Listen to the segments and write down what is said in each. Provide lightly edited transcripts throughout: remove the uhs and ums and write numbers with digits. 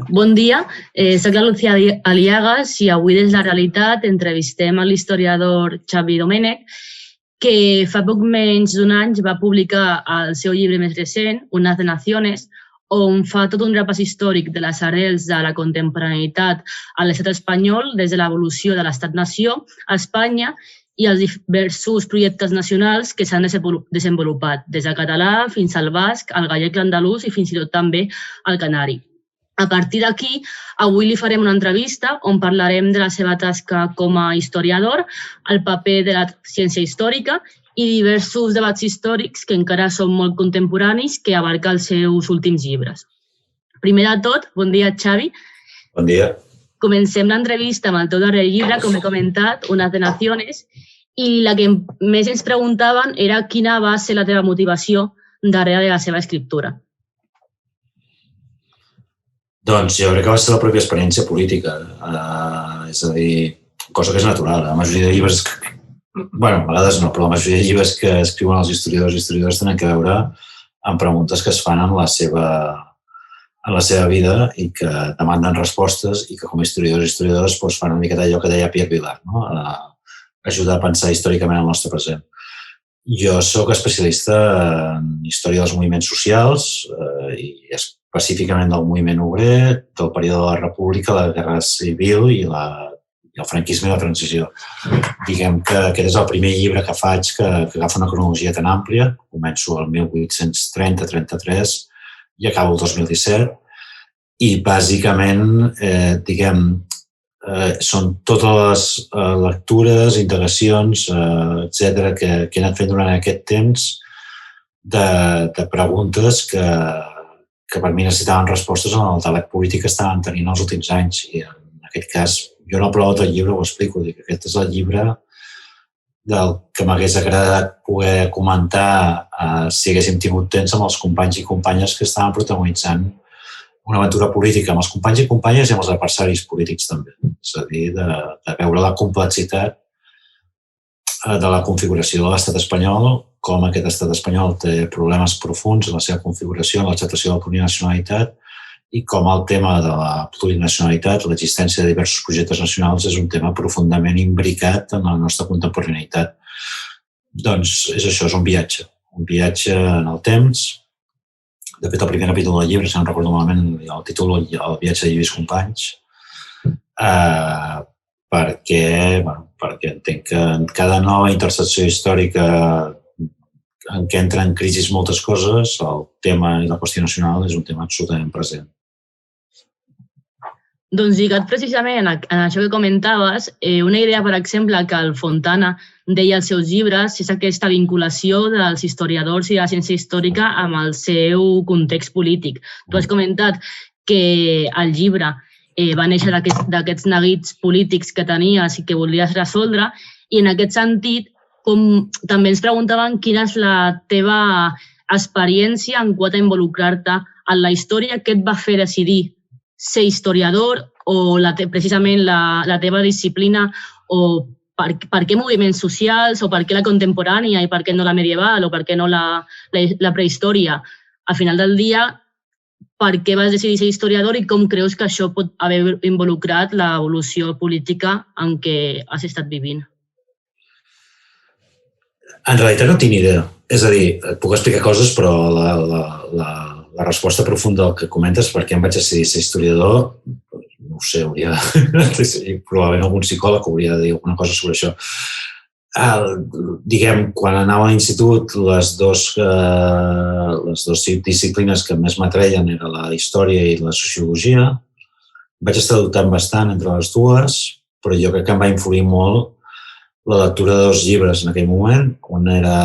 Bon dia, soc la Lucía Aliagas i avui des de la realitat entrevistem l'historiador Xavi Domènech, que fa poc menys d'un any va publicar el seu llibre més recent, Unas de Naciones, on fa tot un repàs històric de les arrels de la contemporaneïtat a l'estat espanyol des de l'evolució de l'estat-nació a Espanya i els diversos projectes nacionals que s'han desenvolupat, des del català fins al basc, al gallec, l'andalús i fins i tot també al canari. A partir d'aquí, avui li farem una entrevista on parlarem de la seva tasca com a historiador, el paper de la ciència històrica i diversos debats històrics que encara són molt contemporanis que abarca els seus últims llibres. Primer de tot, bon dia, Xavi. Bon dia. Comencem l'entrevista amb el teu darrer llibre, com he comentat, Unas de Naciones, i la que més ens preguntaven era quina va ser la teva motivació darrere de la seva escriptura. Doncs jo crec que va ser la pròpia experiència política, és a dir, cosa que és natural. La majoria de llibres, bueno, a vegades no, però la majoria de llibres que escriuen els historiadors i historiadors tenen que veure amb preguntes que es fan en la seva vida i que demanden respostes i que com a historiadors i historiadores fan una miqueta allò que deia Pierre Vilar, ajudar a pensar històricament el nostre present. Jo soc especialista en història dels moviments socials i específicament del moviment obrer, del període de la República, la Guerra Civil i el franquisme i la transició. Diguem que aquest és el primer llibre que faig que agafa una cronologia tan àmplia. Començo el 1830-33 i acabo el 2017 i bàsicament, són totes les lectures, indagacions, etcètera, que he anat fent durant aquest temps de preguntes que per mi necessitaven respostes en el debat polític que estaven tenint els últims anys. I en aquest cas, jo no aprovo tot el llibre, ho explico. Aquest és el llibre del que m'hagués agradat poder comentar si haguéssim tingut temps amb els companys i companyes que estaven protagonitzant una aventura política amb els companys i companyes i amb els adversaris polítics també. És a dir, de veure la complexitat de la configuració de l'estat espanyol, com aquest estat espanyol té problemes profunds en la seva configuració, en l'acceptació de la plurinacionalitat i com el tema de la plurinacionalitat, l'existència de diversos projectes nacionals és un tema profundament imbricat en la nostra contemporaneïtat. Doncs és això, és un viatge en el temps. De fet, el primer capítol del llibre, si no recordo malament, el títol El viatge de Lluís Companys, perquè entenc que en cada nova intersecció històrica en què entren en crisi moltes coses, el tema i la qüestió nacional és un tema absolutament present. Doncs lligat precisament en això que comentaves, una idea, per exemple, que el Fontana deia als seus llibres és aquesta vinculació dels historiadors i de la ciència històrica amb el seu context polític. Tu has comentat que el llibre va néixer d'aquests neguits polítics que tenies i que volies resoldre i en aquest sentit també ens preguntaven quina és la teva experiència en quant a involucrar-te en la història, què et va fer decidir ser historiador o precisament la teva disciplina o per què moviments socials o per què la contemporània i per què no la medieval o per què no la prehistòria. Al final del dia, per què vas decidir ser historiador i com creus que això pot haver involucrat l'evolució política en què has estat vivint? En realitat no tinc idea. És a dir, et puc explicar coses, però la resposta profunda del que comentes, per què em vaig decidir ser historiador, no ho sé, probablement algun psicòleg hauria de dir alguna cosa sobre això. Quan anava a l'institut, les dues disciplines que més m'atreien eren la història i la sociologia. Vaig estar dubtant bastant entre les dues, però jo crec que em va influir molt la lectura de dos llibres en aquell moment. Un era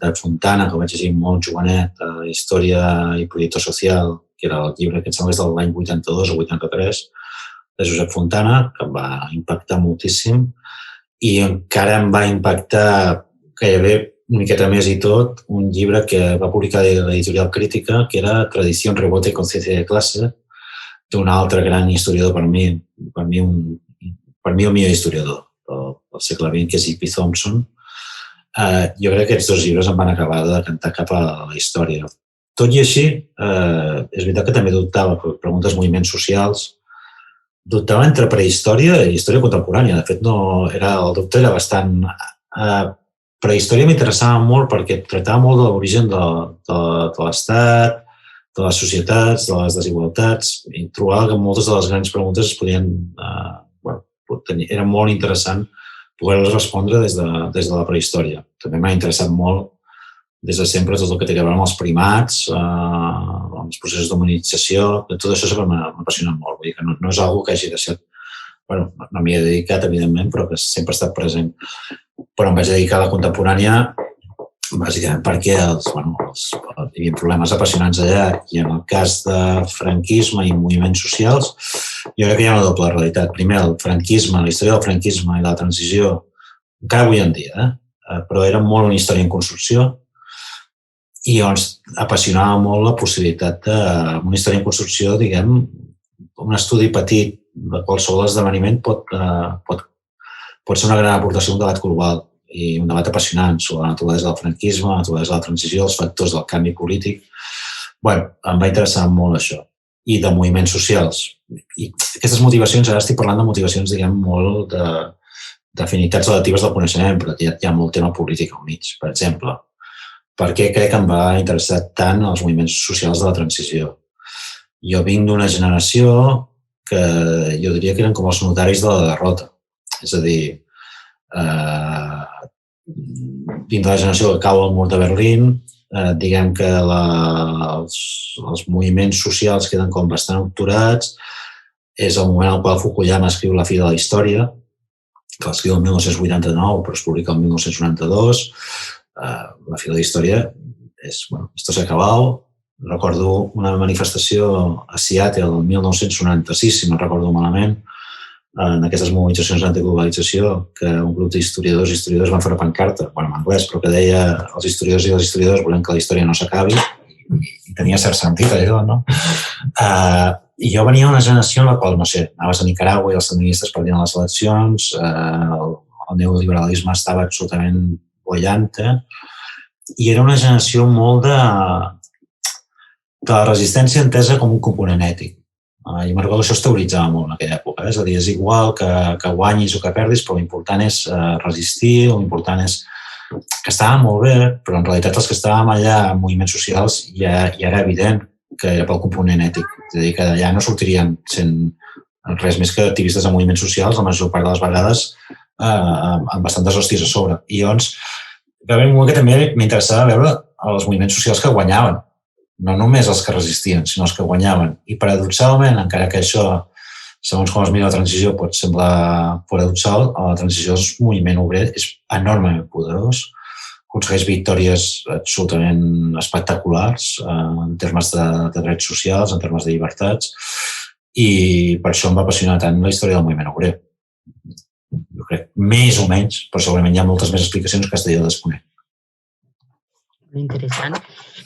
de Fontana, que vaig llegir molt jovenet, Història i Proyecto Social, que era el llibre que em sembla que és de l'any 82 o 83, de Josep Fontana, que em va impactar moltíssim i encara em va impactar gairebé una miqueta més i tot un llibre que va publicar l'editorial Crítica, que era Tradició, Rebote i Conciencia de Classe, d'un altre gran historiador per mi el millor historiador del segle XX, que és E.P. Thompson. Jo crec que aquests dos llibres em van acabar de cantar cap a la història. tot i així, és veritat que també dubtava, preguntes moviments socials, dubtava entre prehistòria i història contemporània. De fet, el dubte era bastant... Prehistòria m'interessava molt perquè tractava molt de l'origen de l'Estat, de les societats, de les desigualtats, i trobava que moltes de les grans preguntes es podien... Era molt interessant poder-les respondre des de la prehistòria. També m'ha interessat molt des de sempre tot el que té a veure amb els primats, els processos d'humanització, tot això sempre m'ha apassionat molt. Vull dir que no és una cosa que hagi deixat... no m'hi he dedicat, evidentment, però que sempre ha estat present. Però em vaig dedicar a la contemporània bàsicament perquè hi havia problemes apassionants allà i en el cas de franquisme i moviments socials jo crec que hi ha una doble realitat. Primer, el franquisme, la història del franquisme i la transició, encara avui en dia, però era molt una història en construcció i llavors apassionava molt la possibilitat d'una història en construcció, diguem, un estudi petit de qualsevol esdeveniment pot ser una gran aportació a un debat global i un debat apassionant sobre la naturalesa del franquisme, la naturalesa de la transició, els factors del canvi polític. Em va interessar molt això. I de moviments socials. I aquestes motivacions, ara estic parlant de motivacions, diguem, molt d'afinitats relatives del coneixement, però hi ha molt tema polític al mig. Per exemple, per què crec que em va interessar tant els moviments socials de la transició? Jo vinc d'una generació que jo diria que eren com els notaris de la derrota. És a dir, vinc de la generació que cau al mur de Berlín, diguem que els moviments socials queden com bastant obturats, és el moment en el qual Fukuyama escriu La fi de la història, que l'escriu el 1989 però es publica el 1992. La fi de la història és, esto se ha acabado. Recordo una manifestació a Seattle el 1996, si no recordo malament, en aquestes mobilitzacions antiglobalització, que un grup d'historiadors i historiadors van fer una pancarta, en anglès, però que deia els historiadors i les historiadors volem que la història no s'acabi, i tenia cert sentit allò, no? I jo venia d'una generació en la qual, no sé, anaves a Nicaragua i els sandinistes perdien les eleccions, el neoliberalisme estava absolutament bollante, i era una generació molt de la resistència entesa com un component ètic. I me'n recordo, això es teoritzava molt en aquella època. És a dir, és igual que guanyis o que perdis, però l'important és resistir, l'important és que estàvem molt bé, però en realitat els que estàvem allà en moviments socials ja era evident que era pel component ètic. És a dir, que allà no sortiríem sent res més que activistes de moviments socials, la major part de les vegades amb bastantes hòsties a sobre. I llavors, va haver un moment que també m'interessava veure els moviments socials que guanyaven. No només els que resistien, sinó els que guanyaven. I paradoxalment, encara que això, segons com es mira la transició, pot semblar paradoxal, la transició del moviment obrer és enormement poderós, aconsegueix victòries absolutament espectaculars en termes de drets socials, en termes de llibertats, i per això em va apassionar tant la història del moviment obrer. Jo crec, més o menys, però segurament hi ha moltes més explicacions que jo desconec. Interessant.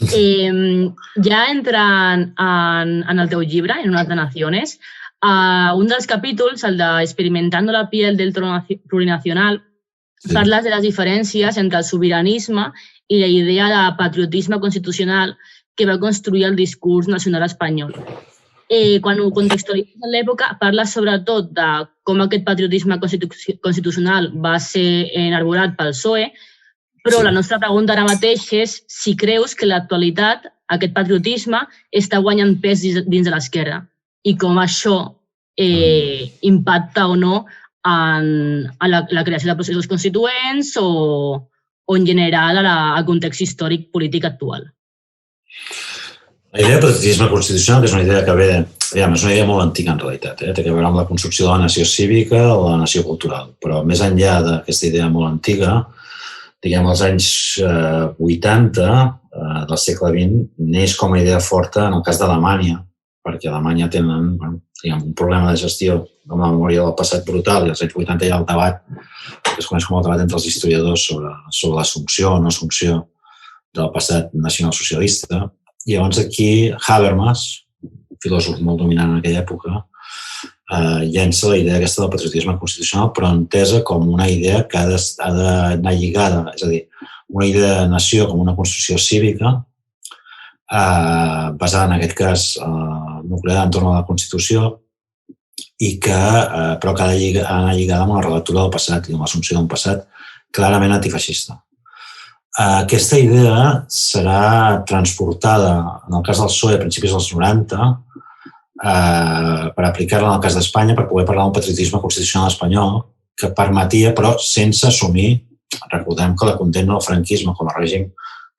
Ja entrant en el teu llibre, en Unas Naciones, un dels capítols, el de Experimentando la piel del trono plurinacional, parles de les diferències entre el sobiranisme i la idea de patriotisme constitucional que va construir el discurs nacional espanyol. Quan ho contextualitzes en l'època, parles sobretot de com aquest patriotisme constitucional va ser enarborat pel PSOE, però la nostra pregunta ara mateix és si creus que en l'actualitat aquest patriotisme està guanyant pes dins de l'esquerra i com això impacta o no en la creació de processos constituents o en general al context històric polític actual. La idea de patriotisme constitucional, que és una idea que ve, és una idea molt antiga en realitat, té a veure amb la construcció de la nació cívica o la nació cultural, però més enllà d'aquesta idea molt antiga, diguem, als anys 80 del segle XX, neix com a idea forta en el cas d'Alemanya, perquè a Alemanya tenen un problema de gestió amb la memòria del passat brutal, i als anys 80 hi ha el debat, que es coneix com el debat entre els historiadors sobre l'assumpció o no assumpció del passat nacionalsocialista. I llavors aquí Habermas, un filòsof molt dominant en aquella època, llença la idea aquesta del patriotisme constitucional, però entesa com una idea que ha d'anar lligada, és a dir, una idea de nació com una construcció cívica basada en aquest cas nuclear entorn a la Constitució, i que, però que ha d'anar lligada amb una relectura del passat i amb l'assumpció d'un passat clarament antifeixista. Aquesta idea serà transportada, en el cas del PSOE, a principis dels 90, per aplicar-la en el cas d'Espanya, per poder parlar d'un patriotisme constitucional espanyol que permetia, però sense assumir, recordem que la condemna al franquisme com a règim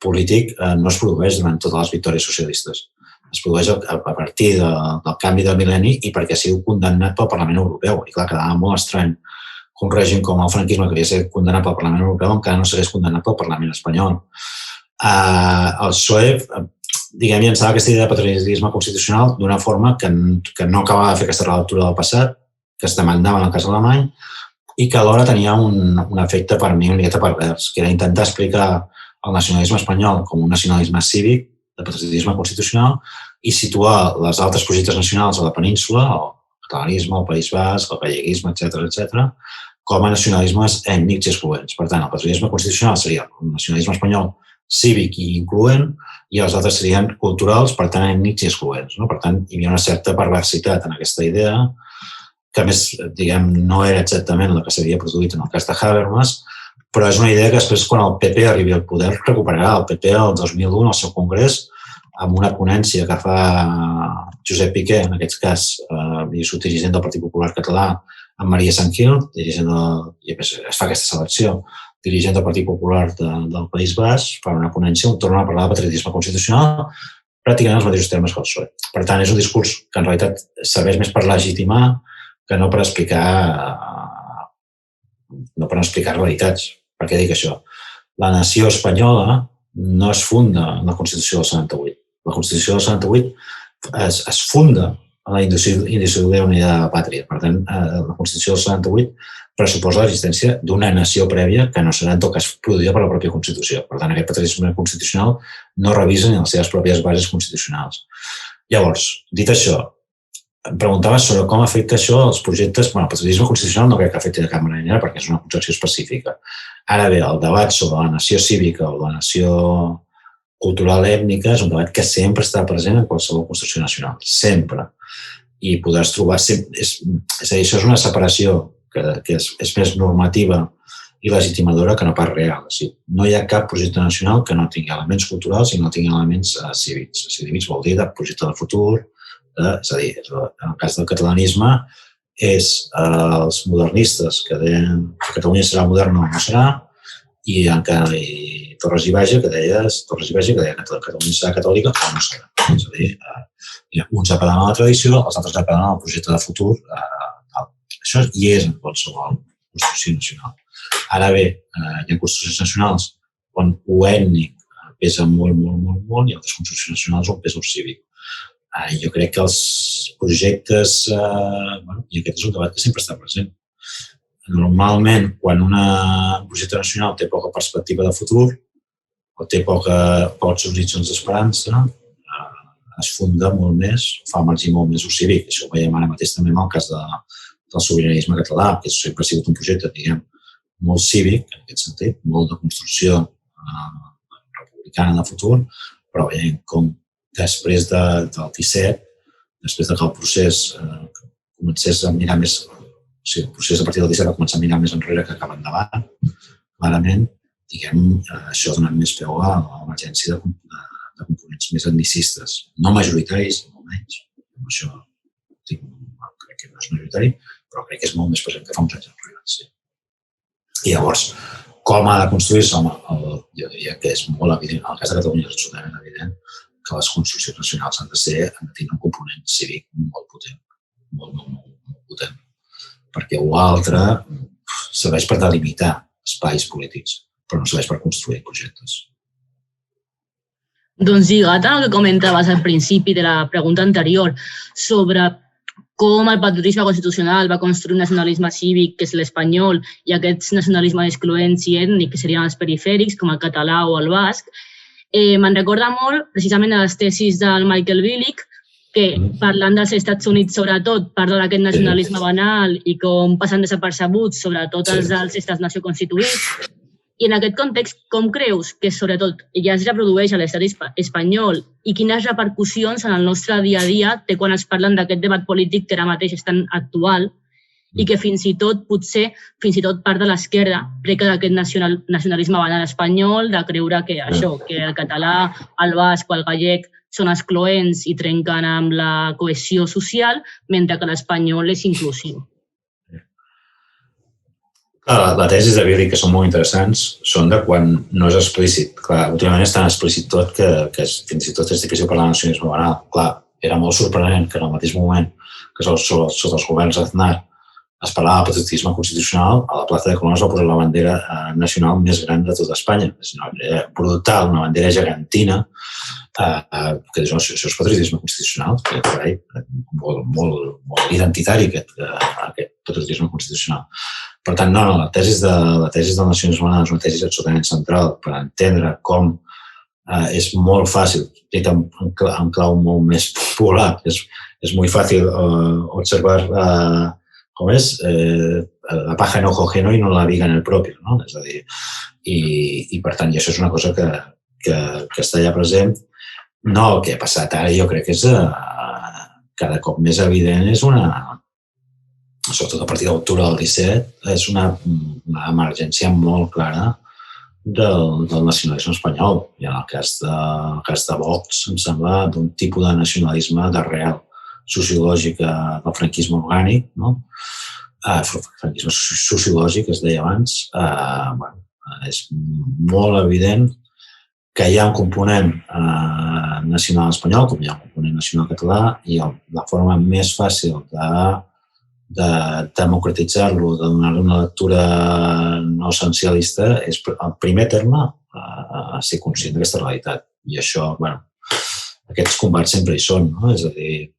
polític no es produeix durant totes les victòries socialistes. Es produeix a partir del canvi del mil·lenni i perquè ha sigut condemnat pel Parlament Europeu. I clar, quedava molt estrany que un règim com el franquisme, que havia estat condemnat pel Parlament Europeu, encara no s'hagués condemnat pel Parlament espanyol. El PSOE, diguem, llançava aquesta idea de patriotisme constitucional d'una forma que no acabava de fer aquesta relectura del passat, que es demandava en el cas alemany, i que alhora tenia un efecte per mi una miqueta pervers, que era intentar explicar el nacionalisme espanyol com un nacionalisme cívic, de patriotisme constitucional, i situar les altres projectes nacionals a la península, el catalanisme, el País Basc, el galleguisme, etc., com a nacionalismes ètnics i excloents. Per tant, el patriotisme constitucional seria un nacionalisme espanyol cívic i incloent, i els altres serien culturals, per tant, ètnics i excloents. Per tant, hi havia una certa perversitat en aquesta idea, que a més, diguem, no era exactament la que s'havia produït en el cas de Habermas, però és una idea que després, quan el PP arribi al poder, recuperarà. El PP, el 2001, al seu congrés, amb una ponència que fa Josep Piqué, en aquest cas, dirigent del Partit Popular Català, amb Maria Sanquil, i es fa aquesta selecció, dirigent del Partit Popular del País Basc, fa una ponència on torna a parlar de patriotisme constitucional, pràcticament els mateixos termes que el PSOE. Per tant, és un discurs que en realitat serveix més per legitimar que no per explicar realitats. Per què dic això? La nació espanyola no es funda en la Constitució del 78. La Constitució del 78 es funda en la indissoluble unitat de la pàtria. Per tant, la Constitució del 78 pressuposa l'existència d'una nació prèvia que no serà en tot cas produïda per la pròpia Constitució. Per tant, aquest patriotisme constitucional no revisa ni les seves pròpies bases constitucionals. Llavors, dit això, em preguntava sobre com afecta això als projectes. Bueno, el patriotisme constitucional no crec que afecti de cap manera perquè és una concepció específica. Ara bé, el debat sobre la nació cívica o la nació cultural ètnica és un debat que sempre està present en qualsevol construcció nacional. Sempre. I podràs trobar... És a dir, això és una separació que és més normativa i legitimadora que no pas real. No hi ha cap projecte nacional que no tingui elements culturals i no tingui elements cívics. Cívics vol dir de projecte de futur. És a dir, en el cas del catalanisme, és els modernistes que deien que Catalunya serà moderna o no serà, i Torres i Bages que deia que Catalunya serà catòlica o no serà. És a dir, uns apel·lant a la tradició, els altres apel·lant al projecte de futur. Això hi és en qualsevol construcció nacional. Ara bé, hi ha construccions nacionals on ho ètnic pesa molt, molt, molt, molt, i altres construccions nacionals on pesa el cívic. Jo crec que els projectes, i aquest és un debat que sempre està present. Normalment, quan un projecte nacional té poca perspectiva de futur o té pocs horitzons d'esperança, es funda molt més, fa emergir molt més el cívic. Això ho veiem ara mateix també en el cas del sobiranisme català, que sempre ha sigut un projecte, diguem, molt cívic, en aquest sentit, molt de construcció republicana de futur, però veiem com després del 17, després que el procés comencés a mirar més, el procés a partir del 17 va començar a mirar més enrere que cap endavant, clarament, diguem, això ha donat més peu a l'emergència de components més etnicistes, no majoritaris, molt menys. Això crec que no és majoritari, però crec que és molt més present que fa uns anys enrere. Sí. I llavors, com ha de construir-se? Jo diria que és molt evident, en el cas de Catalunya és absolutament evident, que les construccions nacionals han de tenir un component cívic molt potent, molt potent, perquè l'altre serveix per delimitar espais polítics, però no serveix per construir projectes. Doncs lligat al que comentaves al principi de la pregunta anterior sobre com el patriotisme constitucional va construir un nacionalisme cívic, que és l'espanyol, i aquests nacionalismes excloents i ètnics, que serien els perifèrics, com el català o el basc, me'n recorda molt, precisament, a les tesis del Michael Billig, que parlant dels Estats Units, sobretot, parla d'aquest nacionalisme banal i com passen desapercebuts, sobretot els estats-nació constituïts, I en aquest context, com creus que, sobretot, ja es reprodueix a l'estat espanyol i quines repercussions en el nostre dia a dia té quan es parlen d'aquest debat polític que ara mateix és tan actual i que fins i tot, potser, fins i tot part de l'esquerda preca d'aquest nacionalisme banal espanyol, de creure que això, que el català, el basc o el gallec són excloents i trenquen amb la cohesió social, mentre que l'espanyol és inclusiu. La tesis de Billy, que són molt interessants, són de quan no és explícit. Clar, últimament és tan explícit tot que fins i tot és difícil parlar de nacionalisme banal. Clar, era molt sorprenent que en el mateix moment que sota els governs Aznar es parlava de patriotisme constitucional, a la plaça de Colón es va posar la bandera nacional més gran de tota Espanya. És una bandera brutal, una bandera gegantina, que dius, això és patriotisme constitucional, molt identitari aquest patriotisme constitucional. Per tant, no, la tesi del nacionalisme banal és una tesi absolutament central per entendre com és molt fàcil, dit en clau molt més popular, és molt fàcil observar com és, la paja en ojo ajeno i no la viga en el propi, no? És a dir, i per tant, això és una cosa que està allà present. No, el que ha passat ara jo crec que és cada cop més evident, és sobretot a partir de l'octubre del 17, és una emergència molt clara del nacionalisme espanyol. I en el cas de Vox, em sembla, d'un tipus de nacionalisme d'arrel sociològic del franquisme orgànic, no? Franquisme sociològic, es deia abans. És molt evident que hi ha un component nacional espanyol, com hi ha un component nacional català, i la forma més fàcil de democratitzar-lo, de donar-li una lectura no essencialista, és, en primer terme, ser conscient d'aquesta realitat. I això, aquests combats sempre hi són, no? És a dir,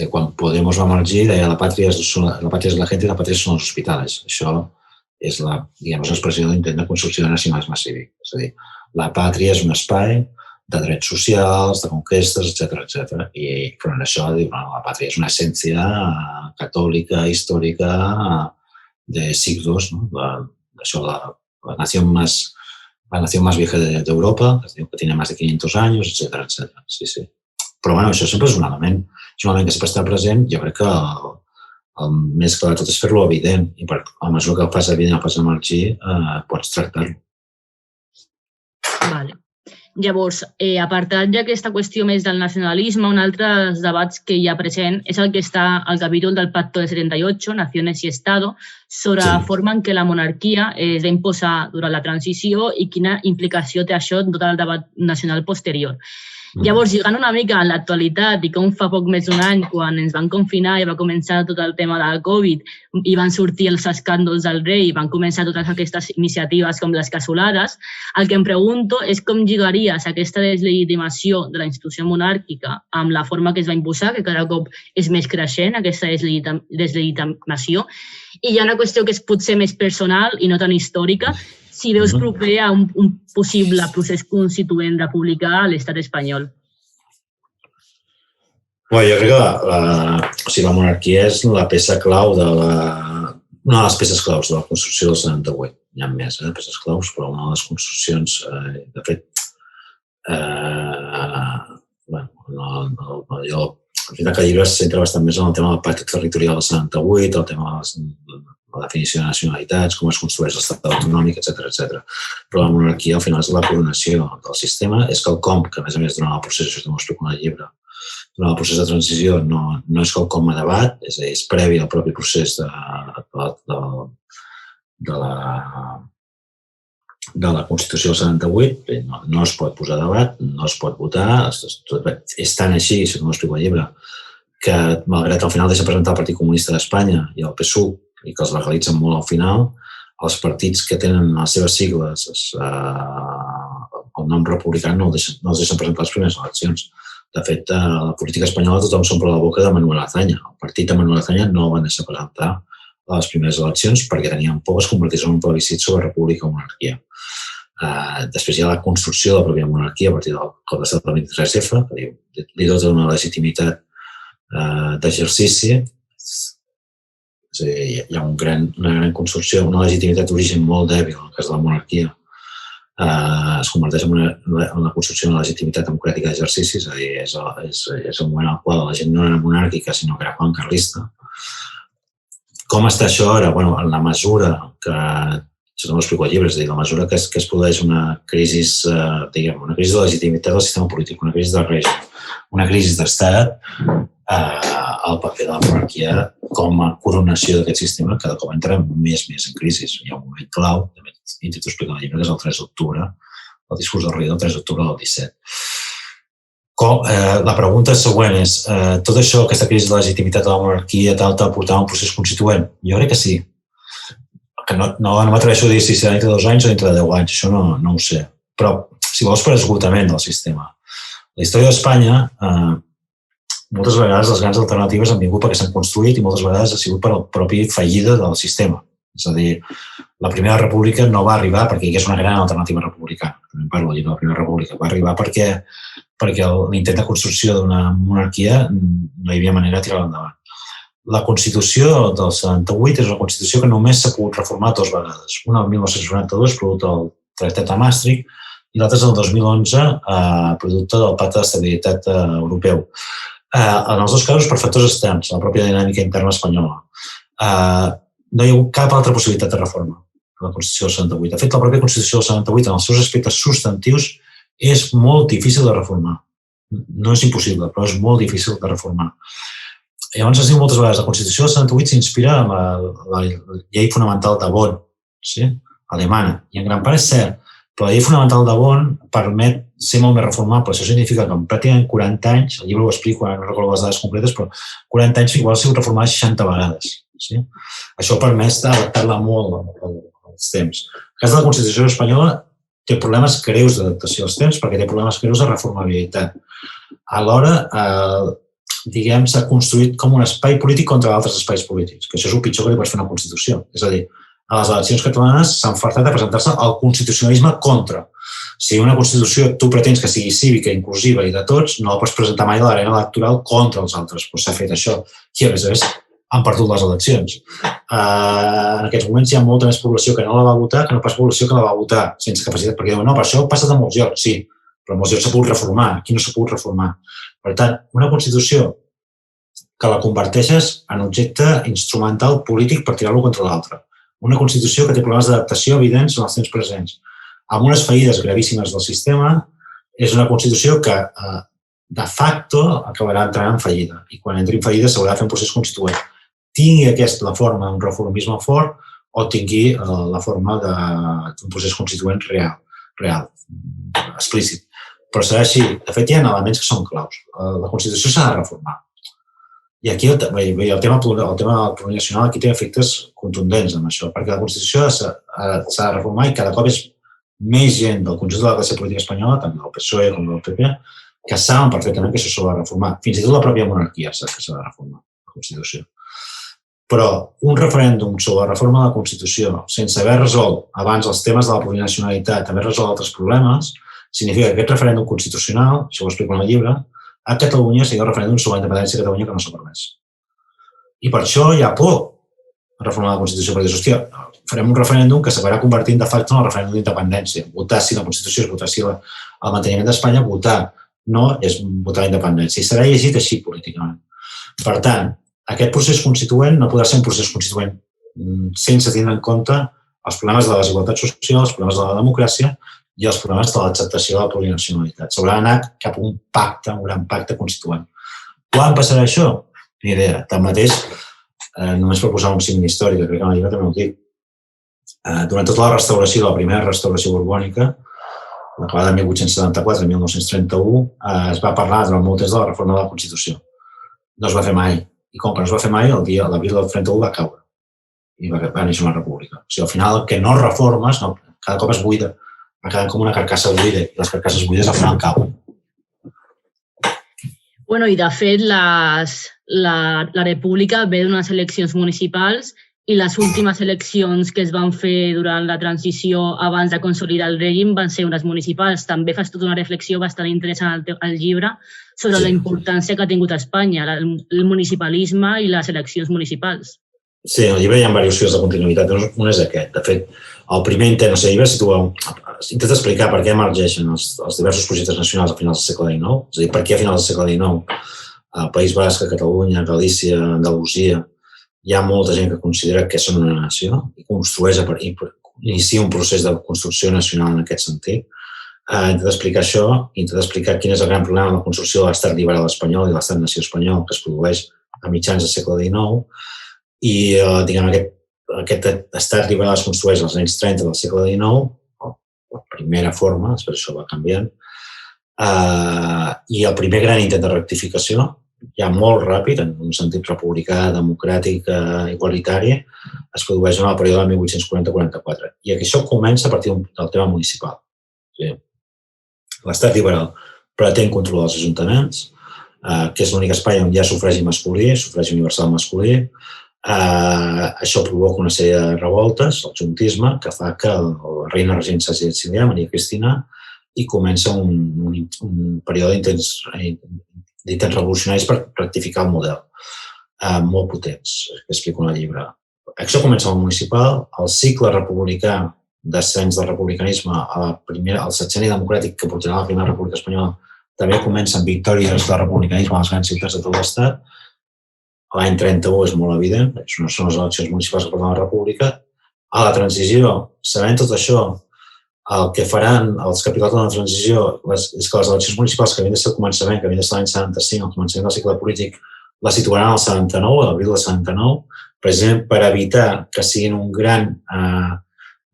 quan Podemos va emergir, deia la pàtria és la gent i la pàtria són els hospitals. Això és l'expressió d'intent de construcció de nacionalisme cívic. És a dir, la pàtria és un espai de drets socials, de conquestes, etc. I però en això diu, la pàtria és una essència catòlica, històrica, de siglos, ¿no? La nación más vieja de Europa, que tiene más de 500 años, etc. Sí. Però això sempre és un element que sempre està present. Jo crec que el més clar de tot és fer-lo evident i a mesura que el fas evident, el fas emergir, pots tractar-lo. Vale. Llavors, apartat d'aquesta qüestió més del nacionalisme, un altre dels debats que hi ha present és el que està al capítol del Pacto de 78, Naciones y Estado, sobre la forma en què la monarquia es va imposar durant la transició i quina implicació té això en tot el debat nacional posterior. Llavors, lligant una mica a l'actualitat i com fa poc més d'un any, quan ens van confinar i va començar tot el tema de la Covid i van sortir els escàndols del rei i van començar totes aquestes iniciatives com les cassolades, el que em pregunto és com lligaries aquesta deslegitimació de la institució monàrquica amb la forma que es va imposar, que cada cop és més creixent, aquesta deslegitimació. I hi ha una qüestió que és potser més personal i no tan històrica, si veus proper a un possible procés constituent republicà a l'estat espanyol. Jo crec que la monarquia és la peça clau una de les peces claus de la construcció del 78. Hi ha més peces claus, però una de les construccions, de fet, el fet que el llibre se centra bastant més en el tema del pacte territorial del 78, el tema de la definició de nacionalitats, com es construeix l'estat autonòmic, etc. Però la monarquia, al final, és la coronació del sistema. És quelcom que, a més, durant el procés, això t'ho explico en el llibre, durant el procés de transició no és quelcom a debat, és a dir, és previ al propi procés de la Constitució del 78, no es pot posar a debat, no es pot votar, és tan així, si no explico al llibre, que malgrat al final deixa presentar el Partit Comunista d'Espanya i el PSUV, i que els legalitzen molt al final, els partits que tenen les seves sigles, el nom republicà, no els deixen presentar les primeres eleccions. De fet, a la política espanyola tothom s'omple la boca de Manuel Azaña. El partit de Manuel Azaña no el van deixar presentar a les primeres eleccions perquè tenien por que es convertís en un plebiscit sobre república o monarquia. Després hi ha la construcció de la pròpia monarquia a partir del Codi d'Estat del 23F, que li dota una legitimitat d'exercici És a dir, hi ha una gran construcció, una legitimitat d'origen molt dèbil en el cas de la monarquia. Es converteix en una construcció d'una legitimitat democràtica d'exercici, és a dir, és el moment en el qual la gent no era monàrquica, sinó que era juan carlista. Com està això ara? Bueno, en la mesura que, això no ho explico al llibre, és a dir, la mesura que es produeix una crisi, una crisi de legitimitat del sistema polític, una crisi del règim, una crisi d'estat, el paper de la monarquia com a coronació d'aquest sistema cada cop entra més en crisi. Hi ha un moment clau, també intento explicar el llibre, que és el 3 d'octubre, el discurs del rei del 3 d'octubre del 17. La pregunta següent és, tot això, aquesta crisi de legitimitat de la monarquia, tal, portarà a un procés constituent? Jo crec que sí. Que no m'atreveixo a dir si serà entre 2 anys o entre 10 anys, això no ho sé. Però, si vols, per esgotament del sistema. La història d'Espanya, moltes vegades les grans alternatives han vingut perquè s'han construït i moltes vegades ha sigut per la pròpia fallida del sistema. És a dir, la Primera República no va arribar perquè hi hagués una gran alternativa republicana. També parlo de la Primera República. Va arribar perquè l'intent de construcció d'una monarquia no hi havia manera de tirar-la endavant. La Constitució del 78 és una Constitució que només s'ha pogut reformar 2 vegades. Una el 1992, producte del Tractat de Maastricht, i l'altra és el 2011, producte del Pacte d'Estabilitat Europeu. En els 2 casos per factors externs, la pròpia dinàmica interna espanyola. No hi ha hagut cap altra possibilitat de reforma de la Constitució del 78. De fet, la pròpia Constitució del 78, en els seus aspectes substantius, és molt difícil de reformar. No és impossible, però és molt difícil de reformar. Llavors es diu moltes vegades, la Constitució del 78 s'inspira en la llei fonamental de Bonn, alemana, i en gran part és cert, però la llei fonamental de Bonn permet ser molt més reformable. Això significa que en pràcticament 40 anys, el llibre ho explico, no recordo les dades concretes, però 40 anys igual ha sigut reformada 60 vegades. Això permet adaptar-la molt als temps. El cas de la Constitució espanyola té problemes greus d'adaptació als temps perquè té problemes greus de reformabilitat. Alhora, diguem, s'ha construït com un espai polític contra altres espais polítics, que això és el pitjor que li pots fer una Constitució. És a dir, a les eleccions catalanes s'han fartat de presentar-se al constitucionalisme contra. Si una Constitució tu pretens que sigui cívica, inclusiva i de tots, no la pots presentar mai a l'arena electoral contra els altres. Doncs s'ha fet això. I a més han perdut les eleccions. En aquests moments hi ha molta més població que no la va votar que no pas població que la va votar sense capacitat. Perquè diuen, no, per això ha passat a molts llocs. Sí, però molts llocs s'ha pogut reformar. Aquí no s'ha pogut reformar. Per tant, una Constitució que la converteixes en objecte instrumental polític per tirar-lo contra l'altre. Una Constitució que té problemes d'adaptació evidents en els temps presents. Amb unes fallides gravíssimes del sistema, és una Constitució que, de facto, acabarà entrant en fallida. I quan entri en fallida s'haurà de fer un procés constituent. Tingui la forma d'un reformisme fort o tingui la forma d'un procés constituent real, explícit. Però serà així. De fet, hi ha elements que són claus. La Constitució s'ha de reformar. I aquí el tema plurinacional aquí té efectes contundents amb això, perquè la Constitució s'ha de reformar i cada cop és més gent del conjunt de la classe política espanyola, tant del PSOE com del PP, que saben perfectament que això s'ha de reformar. Fins i tot la pròpia monarquia sap que s'ha de reformar, la Constitució. Però un referèndum sobre la reforma de la Constitució sense haver resolt abans els temes de la plurinacionalitat, haver resolt altres problemes, significa que aquest referèndum constitucional, això ho explico en el llibre, a Catalunya seria el referèndum sobre la independència de Catalunya que no s'ha permès. I per això hi ha por a reformar la Constitució, perquè dius, hòstia, farem un referèndum que s'acabarà convertint de facto en el referèndum d'independència. Votar si la Constitució és votar si el manteniment d'Espanya, votar no és votar la independència. I serà llegit així políticament. Per tant, aquest procés constituent no podrà ser un procés constituent sense tenir en compte els problemes de la desigualtat social, els problemes de la democràcia i els problemes de l'acceptació de la plurinacionalitat. S'haurà d'anar cap a un pacte, un gran pacte constituent. Quan passarà això? Ni idea. Tanmateix, només per posar un signe històric, que crec que en el llibre també ho dic, durant tota la restauració, la primera restauració borbònica, l'acabada de 1874 i 1931, es va parlar durant molt temps de la reforma de la Constitució. No es va fer mai. I com que no es va fer mai, l'abril del 31 va caure. I va néixer una república. O sigui, al final, el que no reformes, cada cop es buida. Va quedant com una carcassa buida i les carcasses buides al final cauen. Bueno, i de fet, la república ve d'unes eleccions municipals i les últimes eleccions que es van fer durant la transició abans de consolidar el règim van ser unes municipals. També fas tota una reflexió bastant interessant al llibre sobre la importància que ha tingut a Espanya, el municipalisme i les eleccions municipals. Sí, al llibre hi ha diversos fils de continuïtat. Un és aquest. De fet, el primer intent, el llibre intenta explicar per què emergeixen els diversos projectes nacionals a finals del segle XIX, és a dir, per què a finals del segle XIX al País Basc, a Catalunya, Galícia, Andalusia, hi ha molta gent que considera que són una nació i inicia un procés de construcció nacional en aquest sentit. Intenta explicar això, intenta explicar quin és el gran problema de la construcció de l'estat liberal espanyol i l'estat-nació espanyol que es produeix a mitjans del segle XIX i, diguem, aquest estat liberal es construeix als anys 30 del segle XIX, la primera forma, després això va canviant, i el primer gran intent de rectificació, ja molt ràpid, en un sentit republicà, democràtic, igualitari, es produeix en el període de 1840-44. I això comença a partir del tema municipal. L'estat liberal pretén controlar els ajuntaments, que és l'únic espai on hi ha sufragi masculí, sufragi universal masculí. Això provoca una sèrie de revoltes, el juntisme, que fa que la reina regent s'hagi d'exiliar, Maria Cristina, i comença un període d'intents revolucionaris per rectificar el model, molt potents, que explico en el llibre. Això comença al municipal, el cicle republicà d'ascens del republicanisme al setcenni democràtic que portarà la primera república espanyola també comença amb victòries del republicanisme a les grans ciutats de tot l'estat. L'any 31 és molt evident, són les eleccions municipals que porten la república. A la transició, sabent tot això, el que faran els capitals de la transició és que les eleccions municipals que havien de ser el començament, que havien de ser l'any 75, el començament del cicle polític, la situaran al 79, a l'abril del 79, precisament per evitar que siguin un gran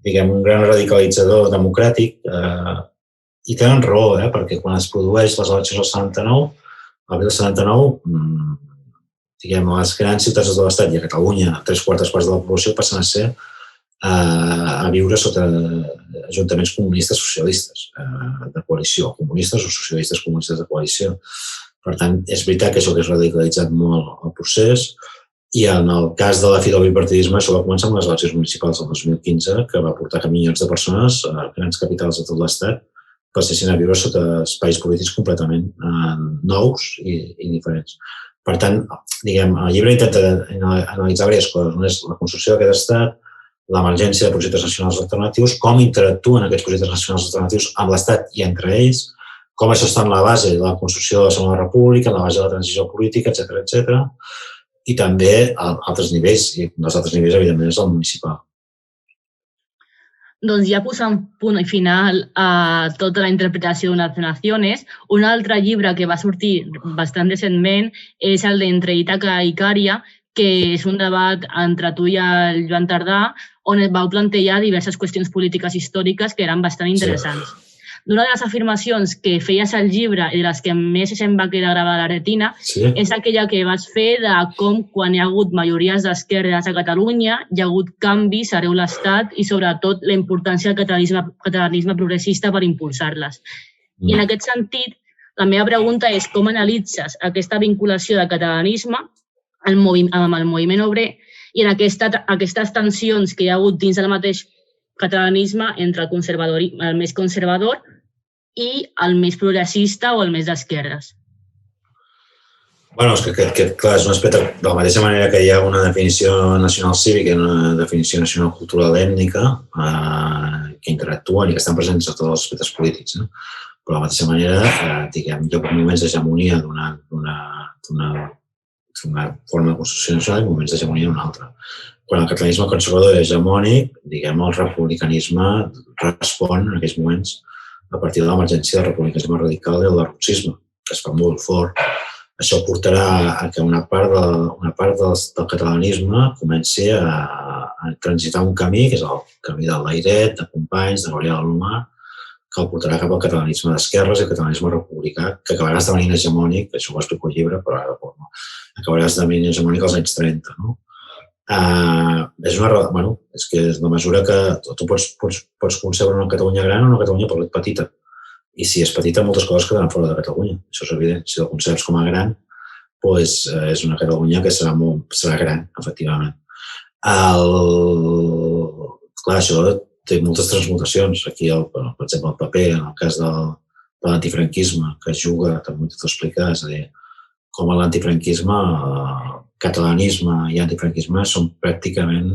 radicalitzador democràtic. I tenen raó, perquè quan es produeix les eleccions del 79, a l'abril del 79, diguem, a les grans ciutats de l'estat i a Catalunya, 3/4 parts de la població passen a ser a viure sota ajuntaments comunistes socialistes de coalició, comunistes o socialistes comunistes de coalició. Per tant, és veritat que això que és radicalitzat molt el procés i en el cas de la fi del bipartidisme això va començar amb les eleccions municipals del 2015 que va portar que milions de persones a grans capitals de tot l'estat passessin a viure sota espais polítics completament nous i diferents. Per tant, diguem, el llibre intenta analitzar diverses coses. Una és la construcció d'aquest estat, l'emergència de projectes nacionals alternatius, com interactuen aquests projectes nacionals alternatius amb l'Estat i entre ells, com això està en la base de la construcció de la Segona República, en la base de la transició política, etc. I també a altres nivells, i un dels altres nivells, evidentment, és el municipal. Doncs ja posant punt final a tota la interpretació d'unes nacions, un altre llibre que va sortir bastant recentment és el d'Entre Ítaca i Icària, que és un debat entre tu i el Joan Tardà, on et vau plantejar diverses qüestions polítiques històriques que eren bastant interessants. Una de les afirmacions que feies al llibre i de les que més se'm va quedar gravada a la retina és aquella que vas fer de com quan hi ha hagut majories d'esquerres a Catalunya hi ha hagut canvis arreu l'Estat i sobretot la importància del catalanisme progressista per impulsar-les. I en aquest sentit, la meva pregunta és com analitzes aquesta vinculació del catalanisme amb el moviment obrer i en aquestes tensions que hi ha hagut dins del mateix catalanisme entre el més conservador i el més progressista o el més d'esquerres. Bueno, és que clar, és un aspecte, de la mateixa manera que hi ha una definició nacional cívica i una definició nacional cultural ètnica que interactuen i que estan presents a tots els aspectes polítics. Però de la mateixa manera, diguem, hi ha moments d'hegemonia d'una forma de construcció nacional i moments d'hegemonia d'una altra. Quan el catalanisme conservador és hegemònic, diguem, el republicanisme respon en aquells moments a partir de l'emergència del republicanisme radical i el derroxisme, que es fa molt fort. Això portarà a que una part del catalanisme comenci a transitar un camí, que és el camí del Layret, de Companys, de Gabriel Alomar, que el portarà cap al catalanisme d'esquerres i el catalanisme republicà, que acabarà esdevenint hegemònic, això ho explico al llibre, però ara no, acabarà esdevenint hegemònic als anys 30. És que és la mesura que tu pots concebre una Catalunya gran o una Catalunya petita. I si és petita, moltes coses quedaran fora de Catalunya. Això és evident. Si el concebes com a gran, doncs és una Catalunya que serà gran, efectivament. Clar, això té moltes transmutacions. Aquí, per exemple, el paper, en el cas de l'antifranquisme, que es juga, també t'ho explicar, és a dir, com l'antifranquisme catalanisme i antifranquisme són pràcticament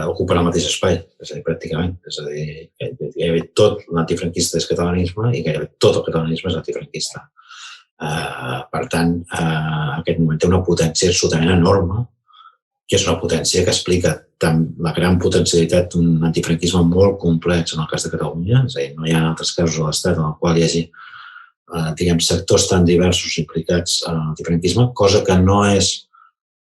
ocupen el mateix espai, és a dir, pràcticament. És a dir, gairebé tot l'antifranquista és catalanisme i gairebé tot el catalanisme és antifranquista. Per tant, en aquest moment té una potència absolutament enorme, que és una potència que explica la gran potencialitat d'un antifranquisme molt complex en el cas de Catalunya, és a dir, no hi ha altres casos a l'Estat en el qual hi hagi sectors tan diversos implicats en l'antifranquisme, cosa que no és,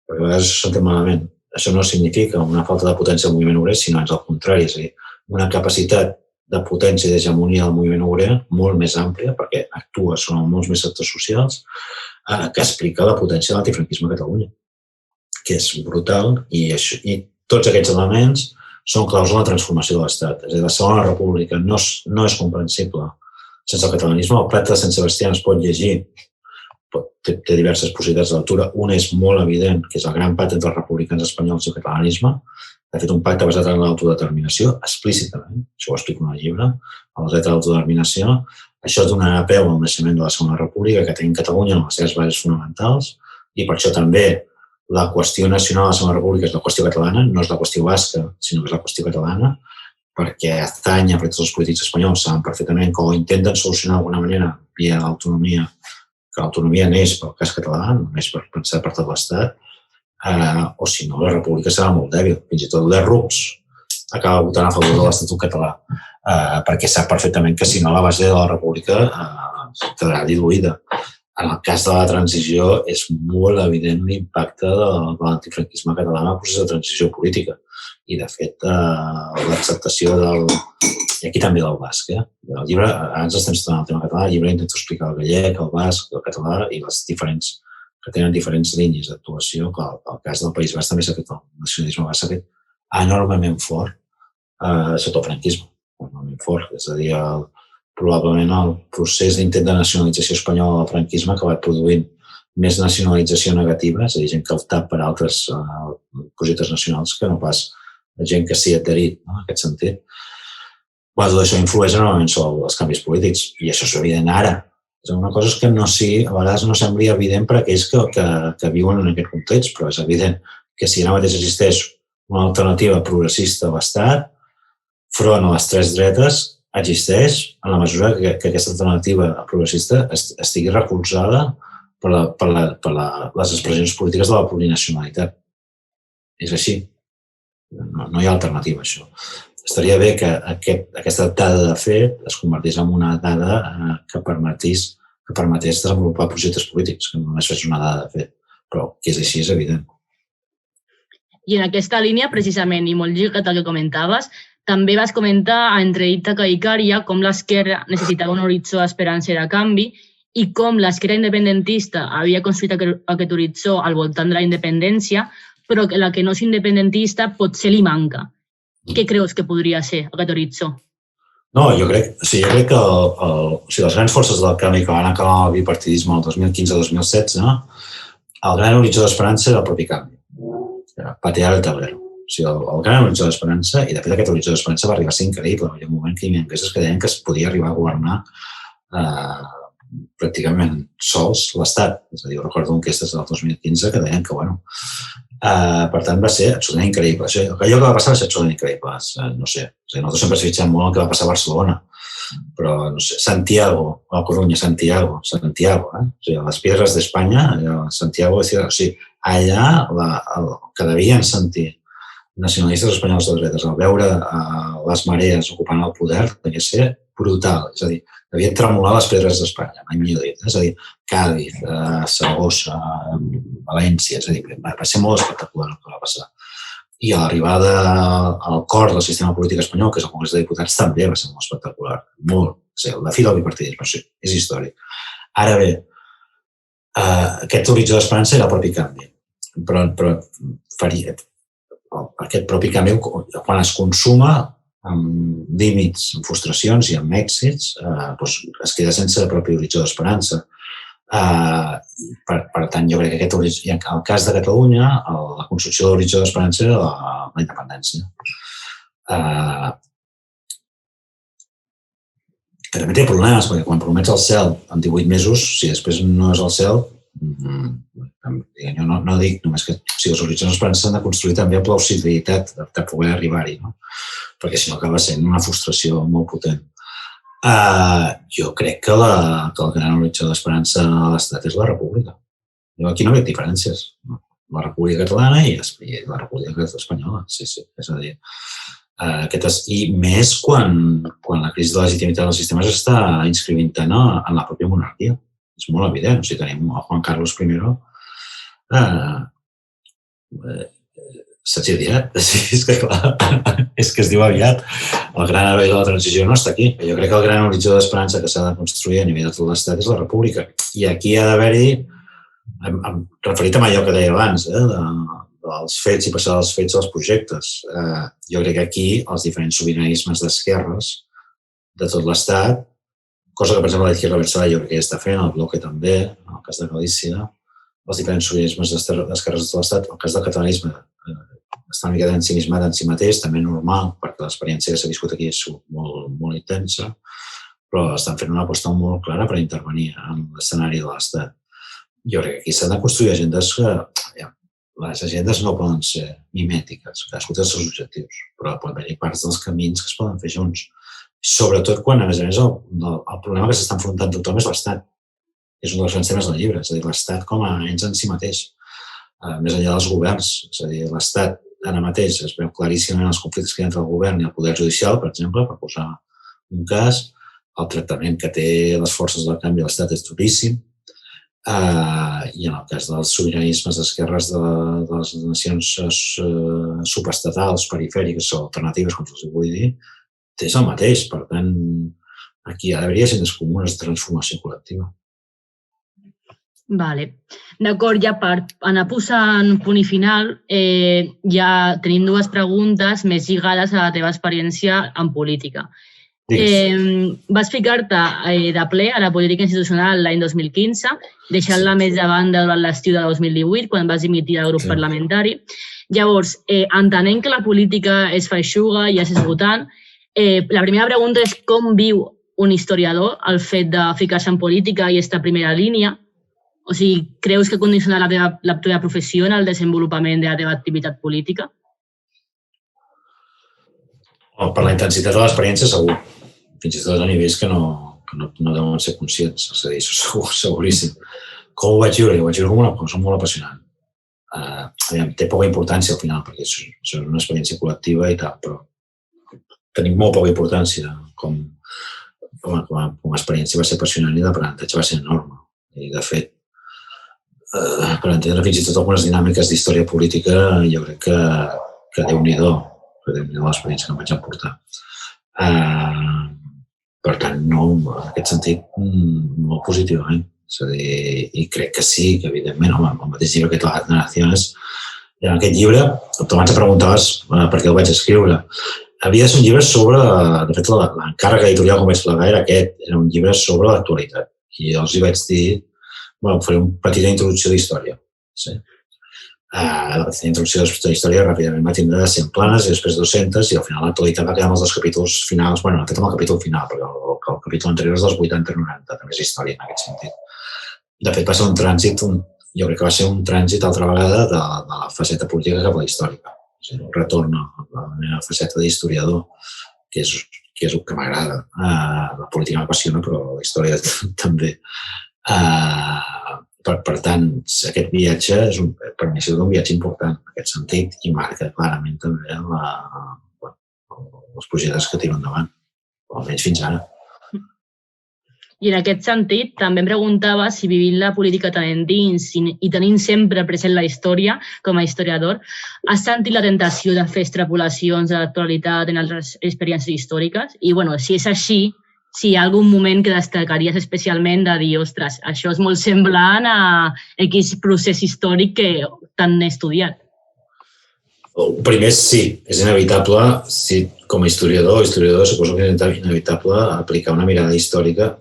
perquè a vegades s'entén malament, això no significa una falta de potència del moviment obrer, sinó al contrari, és a dir, una capacitat de potència i d'hegemonia del moviment obrer molt més àmplia, perquè actua sobre molts més sectors socials, que explica la potència de l'antifranquisme a Catalunya, que és brutal, i tots aquests elements són claus en la transformació de l'Estat. És a dir, la Segona República no és comprensible sense el catalanisme. El Plat de Sant Sebastià es pot llegir, té diverses possibilitats de lectura. Una és molt evident, que és el gran pacte entre els republicans espanyols i el catalanisme. De fet, un pacte basat en l'autodeterminació, explícitament, això ho explico en el llibre, el dret a l'autodeterminació. Això donarà peu al naixement de la Segona República, que tenim Catalunya en les seves bases fonamentals, i per això també la qüestió nacional de la Segona República és la qüestió catalana, no és la qüestió basca, sinó que és la qüestió catalana, perquè Aztaña, perquè tots els polítics espanyols saben perfectament que ho intenten solucionar d'alguna manera via l'autonomia, que l'autonomia neix pel cas català, només per pensar per tot l'Estat, o si no, la república serà molt dèbil. Fins i tot l'Errups acaba votant a favor de l'Estatut català, perquè sap perfectament que si no la base de la república quedarà diluïda. En el cas de la transició és molt evident l'impacte de l'antifranquisme català en el procés de transició política. I, de fet, l'acceptació del... I aquí també del basc. El llibre, abans estem estudiant el tema català, el llibre intento explicar el gallec, el basc, el català i les diferents, que tenen diferents línies d'actuació. El cas del País Basc també s'ha fet, el nacionalisme basc s'ha fet enormement fort sota el franquisme. Enormement fort. És a dir, probablement el procés d'intent de nacionalització espanyola del franquisme que va produint més nacionalització negativa, és a dir, gent que ha optat per altres projectes nacionals que no pas gent que s'hi ha adherit, en aquest sentit. Tot això influeix enormement sobre els canvis polítics i això és evident ara. Una cosa és que a vegades no sembli evident per a aquells que viuen en aquest context, però és evident que si ara mateix existeix una alternativa progressista a l'Estat, front a les tres dretes, existeix en la mesura que aquesta alternativa progressista estigui recolzada per les expressions polítiques de la plurinacionalitat. És així. No hi ha alternativa, això. Estaria bé que aquesta dada de fet es convertís en una dada que permetés desenvolupar projectes polítics, que no només fes una dada de fet, però que és així, és evident. I en aquesta línia, precisament, i molt lligat al que comentaves, també vas comentar entre Ítaca i Icària com l'esquerra necessitava un horitzó d'esperança i de canvi i com l'esquerra independentista havia construït aquest horitzó al voltant de la independència, però que la que no és independentista potser li manca. Què creus que podria ser aquest horitzó? No, jo crec que les grans forces del canvi que van acabar amb el bipartidisme el 2015-2016, el gran horitzó d'esperança era el propi canvi. Era patear el tablero. El gran horitzó d'esperança, i de fet aquest horitzó d'esperança va arribar a ser increïble. Hi ha un moment que hi havia enquestes que deien que es podia arribar a governar pràcticament sols l'Estat. És a dir, recordo enquestes del 2015 que deien que, per tant, va ser absolutament increïble. Allò que va passar va ser absolutament increïble. No sé, nosaltres sempre fixem molt el que va passar a Barcelona, però, no sé, Santiago, a Coruña, Santiago, o sigui, les piedres d'Espanya, Santiago, allà que devien sentir nacionalistes espanyols de dretes al veure les marees ocupant el poder devia ser brutal, és a dir, devien tremolar les pedres d'Espanya, l'any 1000, és a dir, Cádiz, Saragossa, València, és a dir, va ser molt espectacular el que va passar. I a l'arribada al cor del sistema polític espanyol, que és el Congrés de Diputats, també va ser molt espectacular, molt. La fi del bipartidisme, sí, és històric. Ara bé, aquest horitzó d'esperança era el propi canvi, però aquest propi canvi, quan es consuma amb límits, amb frustracions i amb èxits, es queda sense el propi horitzó d'esperança. Per tant, jo crec que aquest horitzó, i en el cas de Catalunya, la construcció de l'horitzó d'esperança era la independència. Que també té problemes, perquè quan promets el cel en 18 mesos, si després no és el cel, Jo no dic només que els horitzons de l'esperança s'han de construir també amb plausibilitat de poder arribar-hi, no? Perquè si no acaba sent una frustració molt potent. Jo crec que el gran horitzó d'esperança a l'Estat és la república. Jo aquí no veig diferències. La república catalana i la república espanyola, sí. És a dir, i més quan la crisi de legitimitat dels sistemes està inscrivint tant en la pròpia monarquia. És molt evident. O sigui, tenim el Juan Carlos I s'ha exiliat. És que, clar, és que es diu aviat. El gran heroi de la transició no està aquí. Jo crec que el gran horitzó d'esperança que s'ha de construir a nivell de tot l'Estat és la república. I aquí ha d'haver-hi, referit a allò que deia abans, dels fets i passar dels fets als projectes. Jo crec que aquí els diferents sobiranismes d'esquerres de tot l'Estat, cosa que, per exemple, l'Izquierda Abertzale jo crec que ja està fent, el Bloque també, en el cas de Galícia, els diferents sobiranismes d'esquerres de tot l'Estat, el cas del catalanisme està una mica ensimismat en si mateix, també normal, perquè l'experiència que s'ha viscut aquí és molt intensa, però estan fent una aposta molt clara per intervenir en l'escenari de l'Estat. Jo crec que aquí s'han de construir agendes que... Les agendes no poden ser mimètiques, cadascú té els seus objectius, però poden haver-hi parts dels camins que es poden fer junts. Sobretot quan, a més, el problema que s'està enfrontant tothom és l'Estat. És un dels grans temes del llibre, és a dir, l'Estat com a ens en si mateix, més enllà dels governs. És a dir, l'Estat ara mateix es veu claríssimament els conflictes que hi ha entre el govern i el poder judicial, per exemple, per posar un cas. El tractament que té les forces del canvi a l'Estat és duríssim. I en el cas dels sobiranismes d'esquerres de les nacions subestatals, perifèriques o alternatives, com els vull dir, és el mateix. Per tant, aquí hi ha d'haver agendes comunes de transformació col·lectiva. Vale. D'acord, ja per anar posant punt i final, ja tenim dues preguntes més lligades a la teva experiència en política. Vas ficar-te de ple a la política institucional l'any 2015, deixant-la més de banda durant l'estiu de 2018, quan vas dimitir del grup parlamentari. Llavors, entenent que la política és feixuga i és esgotant, la primera pregunta és com viu un historiador el fet de ficar-se en política i estar a primera línia? O sigui, creus que condiciona la teva professió en el desenvolupament de la teva activitat política? Per la intensitat de l'experiència, segur. Fins i tot a nivells que no deuen ser conscients, és a dir, això seguríssim. Com ho vaig viure? Ho vaig viure com una cosa molt apassionant. Té poca importància al final, perquè això és una experiència col·lectiva i tal, però tenim molt poca importància. Com a experiència va ser apassionant i l'aprenentatge va ser enorme. I, de fet, per entendre fins i tot algunes dinàmiques d'història política, jo crec que Déu-n'hi-do, l'experiència que em vaig emportar. Per tant, no, en aquest sentit, molt positivament. És a dir, i crec que sí, que evidentment, el mateix llibre que Todas las Generaciones, en aquest llibre, tu abans em preguntaves per què el vaig escriure. Havia de ser un llibre sobre, de fet, l'encàrrec editorial que vaig plegar era aquest, era un llibre sobre l'actualitat. I els hi vaig dir, faré una petita introducció d'història. La introducció de la història ràpidament va tindre 100 planes i després 200 i al final l'actualitat va quedar amb els dos capítols finals, no fet amb el capítol final, perquè el capítol anterior és dels 80 i 90, també és història en aquest sentit. De fet, va ser un trànsit, jo crec que va ser un trànsit altra vegada de la faceta política cap a la històrica. És a dir, un retorn a la meva faceta d'historiador, que és el que m'agrada. La política m'apassiona, però la història també. Per tant, aquest viatge per mi ha sigut un viatge important en aquest sentit i marca clarament també els projectes que tiro endavant, almenys fins ara. I en aquest sentit, també em preguntava si vivint la política tan endins i tenint sempre present la història com a historiador, has sentit la tentació de fer extrapolacions de l'actualitat en altres experiències històriques? I, si és així, si hi ha algun moment que destacaries especialment de dir, ostres, això és molt semblant a X procés històric que t'han estudiat. Primer, sí, és inevitable, com a historiador suposo que és inevitable aplicar una mirada històrica.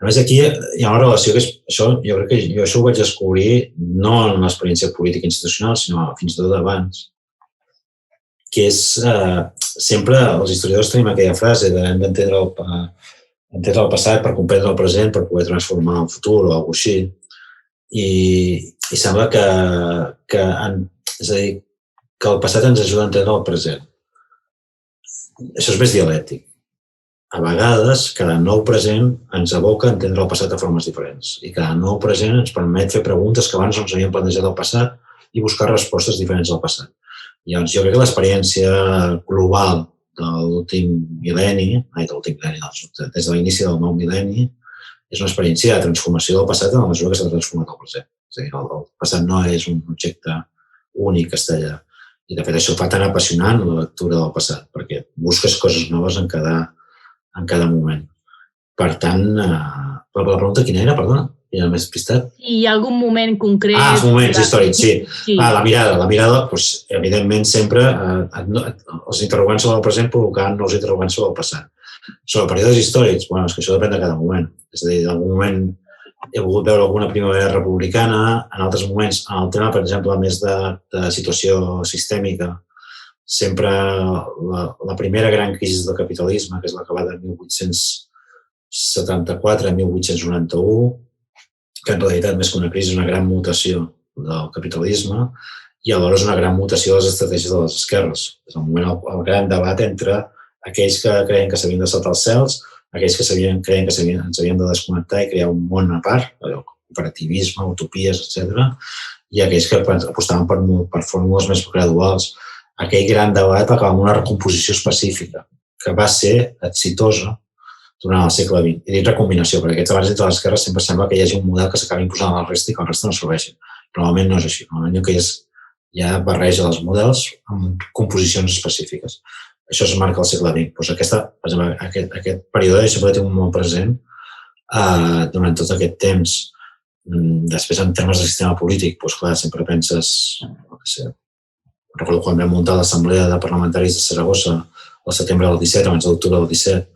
A més, aquí hi ha una relació que jo crec que jo això ho vaig descobrir no en l'experiència política institucional, sinó fins i tot abans, que és sempre els historiadors tenim aquella frase de hem d'entendre el passat per comprendre el present, per poder transformar el futur o alguna cosa així. I sembla que és a dir, que el passat ens ajuda a entendre el present. Això és més dialèctic. A vegades, cada nou present ens aboca a entendre el passat de formes diferents i cada nou present ens permet fer preguntes que abans no ens havíem plantejat al passat i buscar respostes diferents al passat. Llavors, jo crec que l'experiència global de l'últim mil·lenni, des de l'inici del nou mil·lenni, és una experiència de transformació del passat en la mesura que s'ha transformat el present. És a dir, el passat no és un objecte únic que està allà. I, de fet, això fa tan apassionant la lectura del passat, perquè busques coses noves en cada moment. Per tant, la pregunta quina era, perdona? Ja m'he despistat. Hi ha algun moment concret... Els moments històrics, sí. La mirada, doncs, evidentment, sempre els interrogants sobre el present provocaven nous interrogants sobre el passat. Sobre períodes històrics, és que això depèn de cada moment. És a dir, en algun moment he volgut veure alguna primavera republicana, en altres moments, en el tema, per exemple, més de situació sistèmica, sempre la primera gran crisi del capitalisme, que és la que va de 1874 a 1891, que en realitat, més que una crisi, és una gran mutació del capitalisme i alhora és una gran mutació de les estratègies de les esquerres. És el moment, el gran debat entre aquells que creien que s'havien de saltar els cels, aquells que creien que ens havíem de desconnectar i crear un món a part, cooperativisme, utopies, etc., i aquells que apostaven per fórmules més graduals. Aquell gran debat va acabar amb una recomposició específica, que va ser exitosa durant el segle XX. I dic recombinació, perquè aquests debats entre les esquerres sempre sembla que hi hagi un model que s'acabi imposant a la resta i que el resta no serveixi. Normalment no és així. Normalment el que hi ha barreja dels models amb composicions específiques. Això es marca al segle XX. Aquest període sempre té un molt present durant tot aquest temps. Després, en termes de sistema polític, clar, sempre penses... Recordo quan vam muntar l'Assemblea de Parlamentaris de Saragossa al setembre del 17, abans de l'octubre del 17,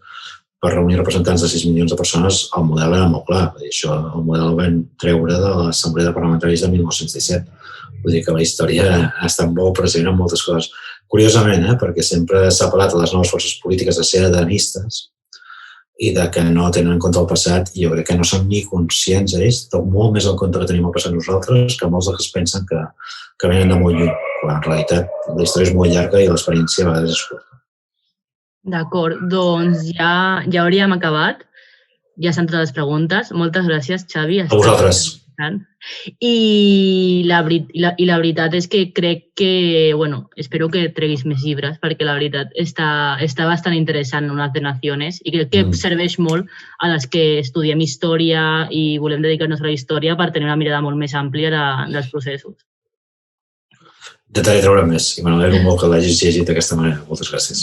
per reunir representants de 6 milions de persones, el model era molt clar. El model el vam treure de l'Assemblea de Parlamentaris de 1917. Vull dir que la història ha estat molt present en moltes coses. Curiosament, perquè sempre s'ha apel·lat a les noves forces polítiques de ser adanistes i de que no tenen en compte el passat, i jo crec que no són ni conscients ells, molt més en compte que tenim el passat nosaltres, que molts dels que pensen que venen de molt lluny. Quan en realitat la història és molt llarga i l'experiència a vegades és curta. D'acord, doncs ja hauríem acabat. Ja estan totes les preguntes. Moltes gràcies, Xavi. A vosaltres. I la veritat és que crec que, espero que treguis més llibres, perquè la veritat està bastant interessant en les nacions i crec que serveix molt a les que estudiem història i volem dedicar-nos a la història per tenir una mirada molt més àmplia dels processos. Intentaré treure més i m'alegro molt que l'hagis llegit d'aquesta manera. Moltes gràcies.